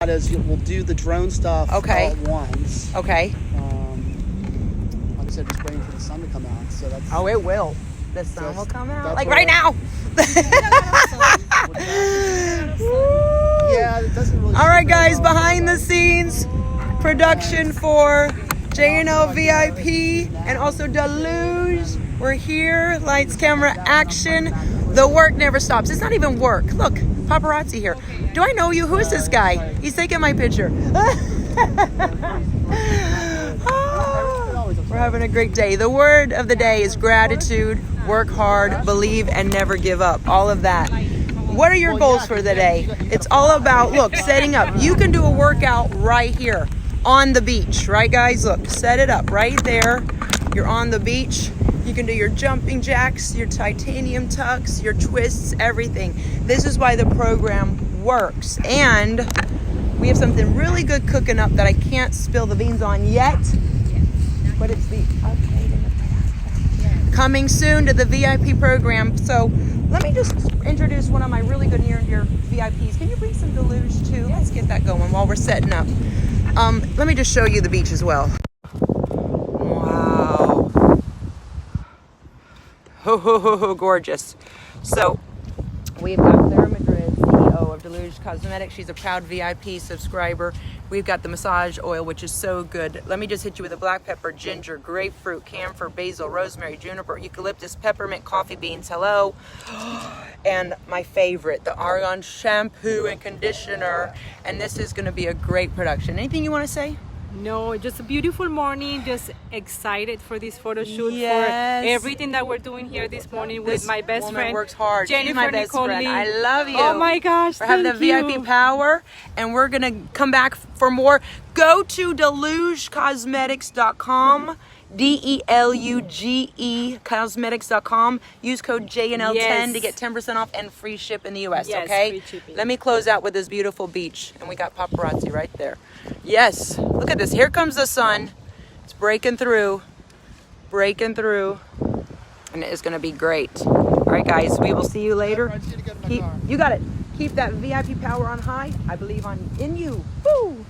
Is we'll do the drone stuff all at once. Okay. Like I said, just waiting for the sun to come out. So that's. Oh, it will. The sun will come out. Like what right now. Yeah, it doesn't really. All right, guys, behind the scenes production for JNL VIP and also Deluge. We're here, lights, camera, action. The work never stops. It's not even work. Look, paparazzi here. Do I know you? Who is this guy? He's taking my picture. We're having a great day. The word of the day is gratitude, work hard, believe, and never give up. All of that. What are your goals for the day? It's all about, look, setting up. You can do a workout right here on the beach, right, guys? Look, set it up right there. You're on the beach. You can do your jumping jacks, your titanium tucks, your twists, everything. This is why the program works. And we have something really good cooking up that I can't spill the beans on yet. But it's the coming soon to the VIP program. So let me just introduce one of my really good near and dear VIPs. Can you bring some Deluge too? Let's get that going while we're setting up. Let me just show you the beach as well. Wow. Oh, gorgeous. So we've got Clara Madrid, CEO of Deluge Cosmetics. She's a proud VIP subscriber. We've got the massage oil, which is so good. Let me just hit you with the black pepper, ginger, grapefruit, camphor, basil, rosemary, juniper, eucalyptus, peppermint, coffee beans. Hello. And my favorite, the argan shampoo and conditioner. And this is going to be a great production. Anything you want to say? No, just a beautiful morning. Just excited for this photo shoot, Yes. for everything that we're doing here this morning with my best woman friend. works hard. Jennifer She's my best Nicole friend. Lee. I love you. Oh my gosh, We're having the thank VIP you. power, and we're gonna come back for more. Go to delugecosmetics.com. DELUGE cosmetics.com. Use code JNL10 Yes. to get 10% off and free ship in the US, Yes, okay? free shipping. Let me close out with this beautiful beach. And we got paparazzi right there. Yes, look at this. Here comes the sun. It's breaking through. Breaking through. And it is going to be great. All right, guys, we will see you later. You got it. Keep that VIP power on high. I believe in you. Woo!